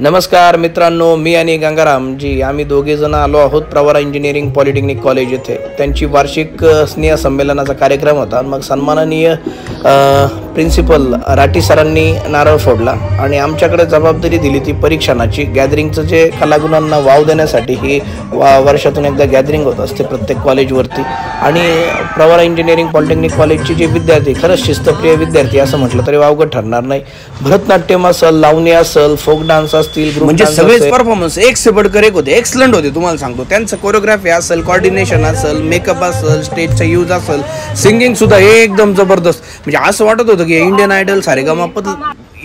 नमस्कार मित्रांनो, मी आणि गंगारामजी आम्ही दोघे जण आलो आहोत प्रवरा इंजिनिअरिंग पॉलिटेक्निक कॉलेज येथे। त्यांची वार्षिक स्नेहसंमेलनाचा कार्यक्रम होता। मग सन्माननीय प्रिन्सिपल राठी सरांनी नारळ फोडला आणि आमच्याकडे जबाबदारी दिली ती परीक्षणाची। गॅदरिंगचं जे कलागुणांना वाव देण्यासाठी ही वर्षातून एकदा गॅदरिंग होत असते प्रत्येक कॉलेजवरती। आणि प्रवरा इंजिनिअरिंग पॉलिटेक्निक कॉलेजचे जे विद्यार्थी खरंच शिस्तप्रिय विद्यार्थी असं म्हटलं तरी वावगं ठरणार नाही। भरतनाट्यम असेल, लावणी असेल, फोक डान्स म्हणजे सगळेच परफॉर्मन्स एक से बढ़कर एक होते, एक्सलंट होते। तुम्हाला सांगतो त्यांचं कोरिओग्राफी असेल, कोऑर्डिनेशन असेल, मेकअप असेल, स्टेजचा यूज असेल, सिंगिंग सुद्धा एकदम जबरदस्त। म्हणजे असं वाटत होतं की इंडियन आयडल सारेगामापत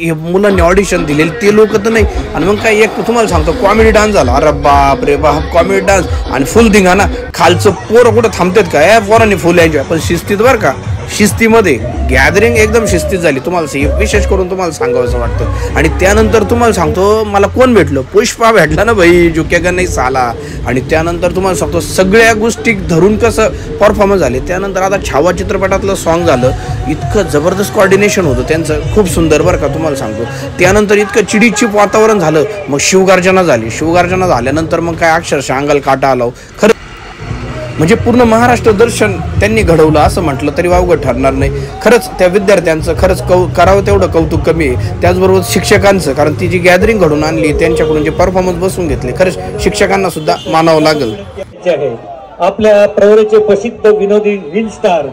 मुलांनी ऑडिशन दिलेली ते लोक तर नाही। आणि मग काय एक तुम्हाला सांगतो कॉमेडी डान्स झाला, अरे बाप रे बाप, कॉमेडी डान्स आणि फुल धिंगाणा। खालचं पोरं कुठं थांबतात का, या पोरांनी फुल एन्जॉय, पण शिस्तीत बरं का, शिस्तीमध्ये गॅदरिंग एकदम शिस्तीत झाली। तुम्हाला विशेष करून तुम्हाला सांगावंसं वाटतं। आणि त्यानंतर तुम्हाला सांगतो मला कोण भेटलं, पुष्पा भेटला ना भाई, झुकेगा नाही साला। आणि त्यानंतर तुम्हाला सांगतो सगळ्या गोष्टी धरून कसं परफॉर्मन्स झाले। त्यानंतर आता छावा चित्रपटातलं सॉन्ग झालं, इतकं जबरदस्त कोऑर्डिनेशन होतं त्यांचं, खूप सुंदर बरं का तुम्हाला सांगतो। त्यानंतर इतकं चिडीचिप वातावरण झालं, मग शिवगार्जना झाली। शिवगार्जना झाल्यानंतर मग काय अक्षरशः अंगाला काटा आला खरं। म्हणजे पूर्ण महाराष्ट्र दर्शन त्यांनी घडवलं असं म्हटलं तरी वावगं ठरणार नाही। खरंच त्या विद्यार्थ्यांचं खरंच करावं तेवढं कौतुक कमी आहे। त्याचबरोबर शिक्षकांचं, कारण ती जी गॅदरिंग घडवून आणली, त्यांच्याकडून जे परफॉर्मन्स बसून घेतले, खरंच शिक्षकांना सुद्धा मानावं लागेल। आपल्या प्रवरेचे प्रसिद्ध विनोदी रील स्टार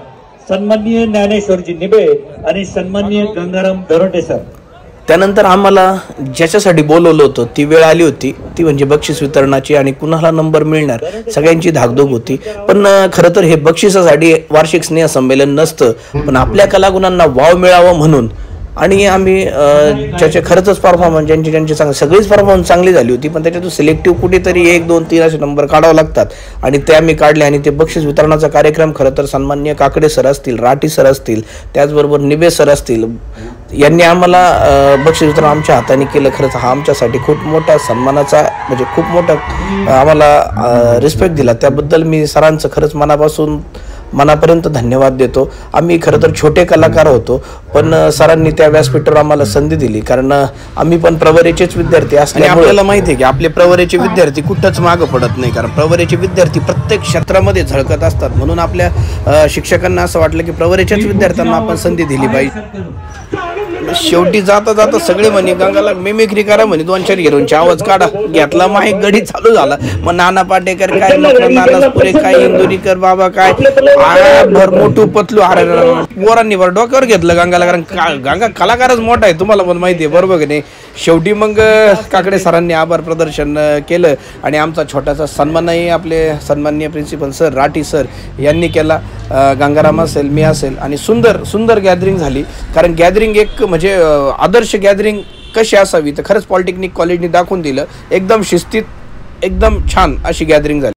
सन्माननीय ज्ञानेश्वरजी निबे आणि सन्माननीय गंगाराम दरोटे सर। त्यानंतर आम्हाला ज्याच्यासाठी बोलवलं होतं ती वेळ आली होती, ती म्हणजे बक्षीस वितरणाची। आणि कुणाला नंबर मिळणार सगळ्यांची धाकधूक होती। पण खरं तर हे बक्षिसासाठी वार्षिक स्नेहसंमेलन नसतं, पण आपल्या कलागुणांना वाव मिळावं म्हणून। आणि आम्ही ज्याचे खरंच परफॉर्मन्स ज्यांची सगळीच परफॉर्मन्स चांगली झाली होती, पण त्याच्यातून सिलेक्टिव्ह कुठेतरी 1, 2, 3 असे नंबर काढावे लागतात आणि ते आम्ही काढले। आणि ते बक्षीस वितरणाचा कार्यक्रम खरं तर सन्माननीय काकडे सर असतील, राठी सर असतील, त्याचबरोबर निबे सर असतील, यांनी आम्हाला बक्षीस वितरण आमच्या हाताने केलं। खरंच हा आमच्यासाठी खूप मोठा सन्मानाचा, म्हणजे खूप मोठा आम्हाला रिस्पेक्ट दिला, त्याबद्दल मी सरांचं खरंच मनापर्यंत धन्यवाद देतो। आम्ही खरं तर छोटे कलाकार होतो, पण सरांनी त्या व्यासपीठावर आम्हाला संधी दिली, कारण आम्ही पण प्रवरेचेच विद्यार्थी असल्यामुळे आपल्याला माहिती आहे की आपले प्रवरेचे विद्यार्थी कुठंच मागं पडत नाही, कारण प्रवरेचे विद्यार्थी प्रत्येक क्षेत्रामध्ये झळकत असतात। म्हणून आपल्या शिक्षकांना असं वाटलं की प्रवरेच्याच विद्यार्थ्यांना आपण संधी दिली पाहिजे। शेवटी जाता जाता सगळे म्हणे गंगाला मिमिक्री करा म्हणे, 2-4 हिरोंचे आवाज काढा। घेतला माईक, गडी चालू झाला। मग नाना पाटेकर काय, नानापुरे काय, इंदुरीकर बाबा काय, भर मोठू पतलू, अरे पोरांनी भर डोक्यावर घेतलं गंगाला, कारण गंगा कलाकारच मोठा आहे, तुम्हाला पण माहिती आहे बरोबर की नाही। शेवटी मग काकडे सरांनी आभार प्रदर्शन केलं आणि आमचा छोटासा सन्मानही आपले सन्माननीय प्रिन्सिपल सर राठी सर यांनी केला। गंगाराम असेल, मी असेल, आणि सुंदर गॅदरिंग झाली। कारण गॅदरिंग एक म्हणजे आदर्श गॅदरिंग कशी असावी तर खरंच पॉलिटेक्निक कॉलेजने दाखवून दिलं। एकदम शिस्तीत, एकदम छान अशी गॅदरिंग झाली।